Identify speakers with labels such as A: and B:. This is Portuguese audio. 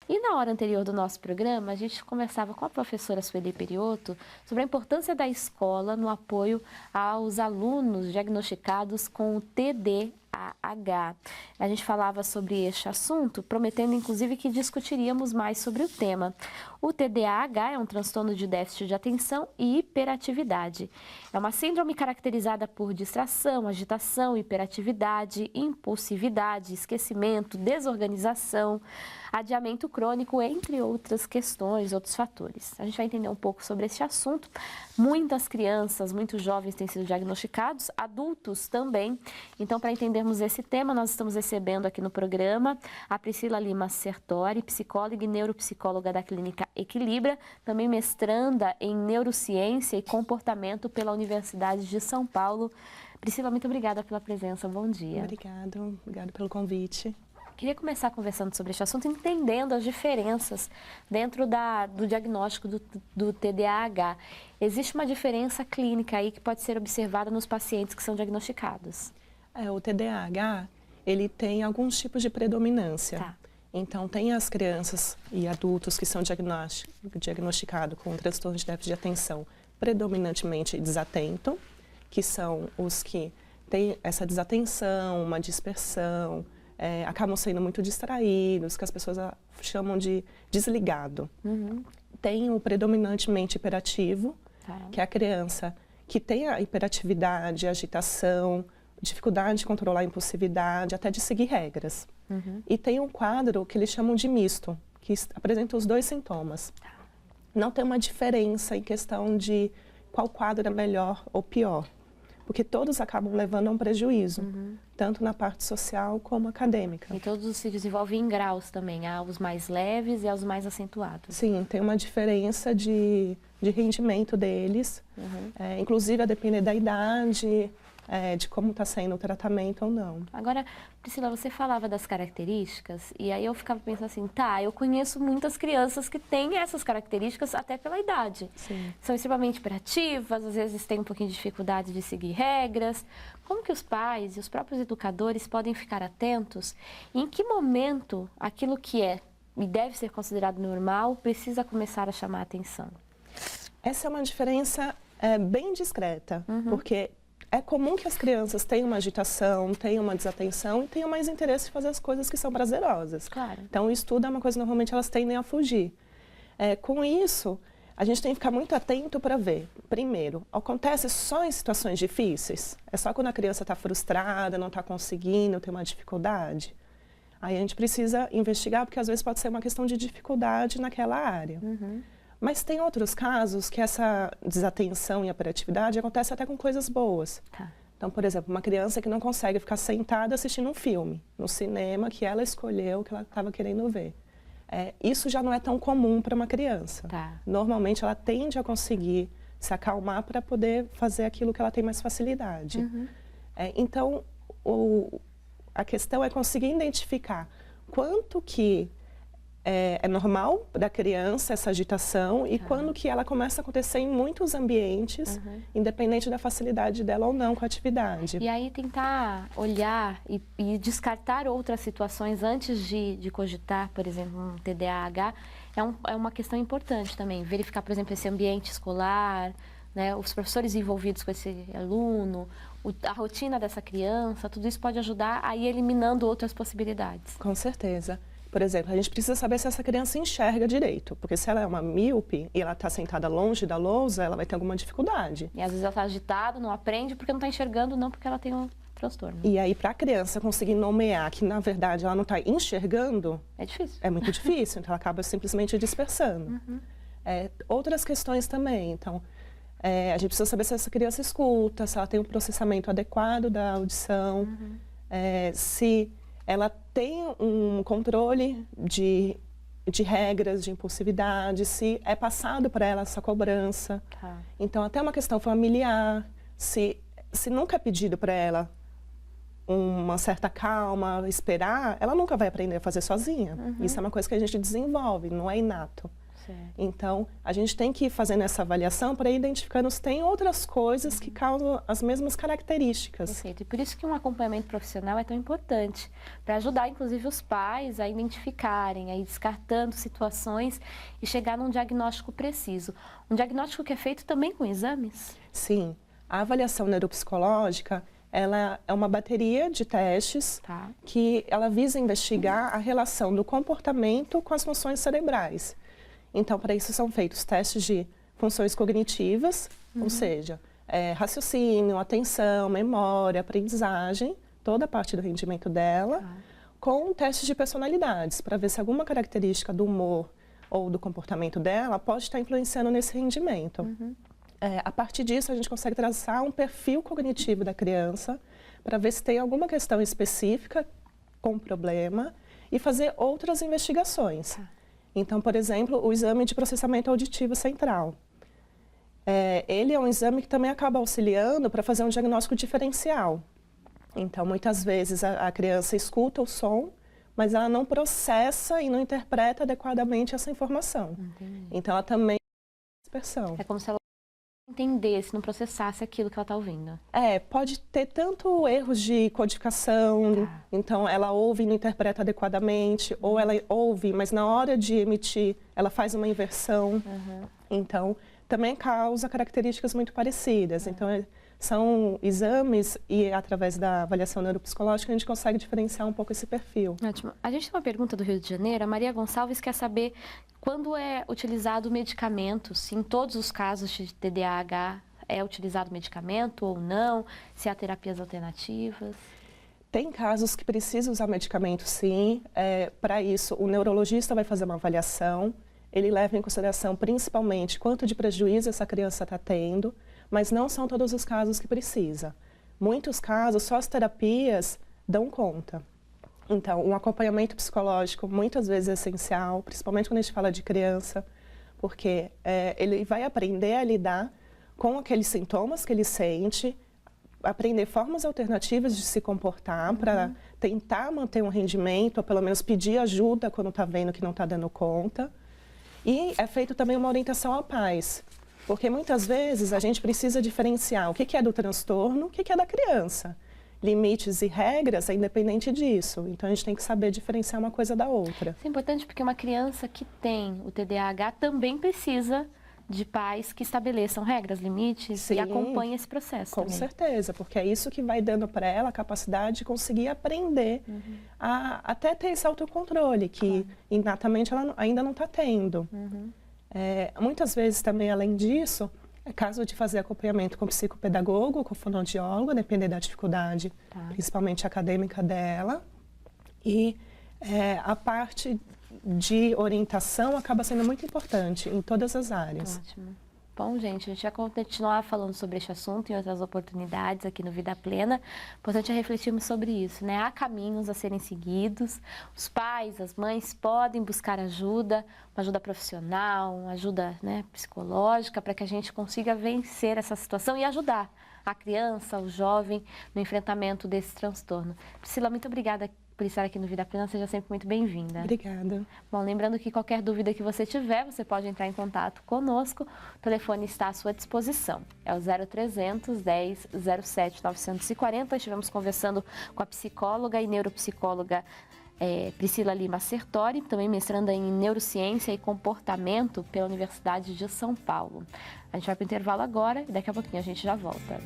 A: E na hora anterior do nosso programa, a gente conversava com a professora Sueli Perioto sobre a importância da escola no apoio aos alunos diagnosticados com o TDAH. A gente falava sobre este assunto, prometendo inclusive que discutiríamos mais sobre o tema. O TDAH é um transtorno de déficit de atenção e hiperatividade. É uma síndrome caracterizada por distração, agitação, hiperatividade, impulsividade, esquecimento, desorganização, adiamento crônico, entre outras questões, outros fatores. A gente vai entender um pouco sobre esse assunto. Muitas crianças, muitos jovens têm sido diagnosticados, adultos também. Então, para entendermos esse tema, nós estamos recebendo aqui no programa a Priscila Lima Sertori, psicóloga e neuropsicóloga da Clínica Equilibra, também mestranda em neurociência e comportamento pela Universidade de São Paulo. Priscila, muito obrigada pela presença, bom dia.
B: Obrigado pelo convite.
A: Queria começar conversando sobre este assunto, entendendo as diferenças dentro do diagnóstico do TDAH. Existe uma diferença clínica aí que pode ser observada nos pacientes que são diagnosticados?
B: O TDAH, ele tem alguns tipos de predominância.
A: Tá.
B: Então, tem as crianças e adultos que são diagnosticados com transtorno de déficit de atenção predominantemente desatento, que são os que têm essa desatenção, uma dispersão, acabam sendo muito distraídos, que as pessoas chamam de desligado.
A: Uhum.
B: Tem o predominantemente hiperativo,
A: Tá.
B: que é a criança que tem a hiperatividade, a agitação, dificuldade de controlar a impulsividade, até de seguir regras.
A: Uhum.
B: E tem um quadro que eles chamam de misto, que apresenta os dois sintomas. Não tem uma diferença em questão de qual quadro é melhor ou pior, porque todos acabam levando a um prejuízo, tanto na parte social como acadêmica.
A: E todos se desenvolvem em graus também, há os mais leves e há os mais acentuados.
B: Sim, tem uma diferença de rendimento deles, inclusive a depender da idade, de como está sendo o tratamento ou não.
A: Agora, Priscila, você falava das características e aí eu ficava pensando assim, tá, eu conheço muitas crianças que têm essas características até pela idade.
B: Sim.
A: São extremamente hiperativas, às vezes têm um pouquinho de dificuldade de seguir regras. Como que os pais e os próprios educadores podem ficar atentos e em que momento aquilo que é e deve ser considerado normal precisa começar a chamar a atenção?
B: Essa é uma diferença bem discreta, porque é comum que as crianças tenham uma agitação, tenham uma desatenção e tenham mais interesse em fazer as coisas que são prazerosas.
A: Claro.
B: Então, o estudo é uma coisa que normalmente elas tendem a fugir. Com isso, a gente tem que ficar muito atento para ver. Primeiro, acontece só em situações difíceis? É só quando a criança está frustrada, não está conseguindo, tem uma dificuldade? Aí a gente precisa investigar, porque às vezes pode ser uma questão de dificuldade naquela área. Mas tem outros casos que essa desatenção e hiperatividade acontece até com coisas boas.
A: Tá.
B: Então, por exemplo, uma criança que não consegue ficar sentada assistindo um filme no cinema que ela escolheu, que ela estava querendo ver. Isso já não é tão comum para uma criança.
A: Tá.
B: Normalmente ela tende a conseguir se acalmar para poder fazer aquilo que ela tem mais facilidade. Então, a questão é conseguir identificar quanto que é normal da criança essa agitação e quando que ela começa a acontecer em muitos ambientes, independente da facilidade dela ou não com a atividade.
A: E aí tentar olhar e descartar outras situações antes de cogitar, por exemplo, um TDAH, é uma questão importante também. Verificar, por exemplo, esse ambiente escolar, né, os professores envolvidos com esse aluno, a rotina dessa criança, tudo isso pode ajudar a ir eliminando outras possibilidades.
B: Com certeza. Por exemplo, a gente precisa saber se essa criança enxerga direito, porque se ela é uma míope e ela está sentada longe da lousa, ela vai ter alguma dificuldade.
A: E às vezes ela está agitada, não aprende porque não está enxergando, não porque ela tem um transtorno.
B: E aí, para a criança conseguir nomear que, na verdade, ela não está enxergando...
A: É difícil.
B: É muito difícil, então ela acaba simplesmente dispersando. Outras questões também, então, a gente precisa saber se essa criança escuta, se ela tem um processamento adequado da audição, se ela tem um controle de regras, de impulsividade, se é passado para ela essa cobrança.
A: Tá.
B: Então, até uma questão familiar, se nunca é pedido para ela uma certa calma, esperar, ela nunca vai aprender a fazer sozinha. Isso é uma coisa que a gente desenvolve, não é inato.
A: Certo.
B: Então, a gente tem que ir fazendo essa avaliação para ir identificando se tem outras coisas que causam as mesmas características.
A: Perfeito. E por isso que um acompanhamento profissional é tão importante, para ajudar, inclusive, os pais a identificarem, a ir descartando situações e chegar num diagnóstico preciso. Um diagnóstico que é feito também com exames?
B: Sim. A avaliação neuropsicológica, ela é uma bateria de testes que ela visa investigar a relação do comportamento com as funções cerebrais. Então, para isso são feitos testes de funções cognitivas, ou seja, raciocínio, atenção, memória, aprendizagem, toda a parte do rendimento dela, com testes de personalidades, para ver se alguma característica do humor ou do comportamento dela pode estar influenciando nesse rendimento. A partir disso, a gente consegue traçar um perfil cognitivo da criança para ver se tem alguma questão específica com problema e fazer outras investigações. Então, por exemplo, o exame de processamento auditivo central. Ele é um exame que também acaba auxiliando para fazer um diagnóstico diferencial. Então, muitas vezes a criança escuta o som, mas ela não processa e não interpreta adequadamente essa informação.
A: Entendi.
B: Então, ela também tem dispersão.
A: É como se ela entendesse, não processasse aquilo que ela está ouvindo.
B: Pode ter tanto erros de codificação, então ela ouve e não interpreta adequadamente, ou ela ouve, mas na hora de emitir, ela faz uma inversão. Então, também causa características muito parecidas. Então, são exames e através da avaliação neuropsicológica a gente consegue diferenciar um pouco esse perfil.
A: Ótimo. A gente tem uma pergunta do Rio de Janeiro. A Maria Gonçalves quer saber quando é utilizado o medicamento, se em todos os casos de TDAH é utilizado medicamento ou não, se há terapias alternativas.
B: Tem casos que precisam usar medicamento, sim. Para isso, o neurologista vai fazer uma avaliação. Ele leva em consideração principalmente quanto de prejuízo essa criança está tendo, mas não são todos os casos que precisa. Muitos casos, só as terapias dão conta. Então, um acompanhamento psicológico muitas vezes é essencial, principalmente quando a gente fala de criança, porque ele vai aprender a lidar com aqueles sintomas que ele sente, aprender formas alternativas de se comportar para tentar manter um rendimento, ou pelo menos pedir ajuda quando está vendo que não está dando conta. E é feito também uma orientação ao pais, porque muitas vezes a gente precisa diferenciar o que é do transtorno, o que é da criança. Limites e regras é independente disso, então a gente tem que saber diferenciar uma coisa da outra.
A: Isso é importante porque uma criança que tem o TDAH também precisa de pais que estabeleçam regras, limites e acompanhem esse processo
B: com
A: também.
B: certeza, porque é isso que vai dando para ela a capacidade de conseguir aprender a até ter esse autocontrole, que inatamente ela ainda não está tendo. Muitas vezes também, além disso, é caso de fazer acompanhamento com psicopedagogo, com fonoaudiólogo, dependendo da dificuldade, principalmente acadêmica dela. E a parte de orientação acaba sendo muito importante em todas as áreas.
A: Ótimo. Bom, gente, a gente vai continuar falando sobre este assunto em outras oportunidades aqui no Vida Plena. O importante é refletirmos sobre isso, né? Há caminhos a serem seguidos. Os pais, as mães podem buscar ajuda, uma ajuda profissional, uma ajuda, né, psicológica, para que a gente consiga vencer essa situação e ajudar a criança, o jovem, no enfrentamento desse transtorno. Priscila, muito obrigada por estar aqui no Vida Plena, seja sempre muito bem-vinda.
B: Obrigada.
A: Bom, lembrando que qualquer dúvida que você tiver, você pode entrar em contato conosco. O telefone está à sua disposição. É o 0300 10 07 940. Estivemos conversando com a psicóloga e neuropsicóloga Priscila Lima Sertori, também mestranda em Neurociência e Comportamento pela Universidade de São Paulo. A gente vai para o intervalo agora e daqui a pouquinho a gente já volta.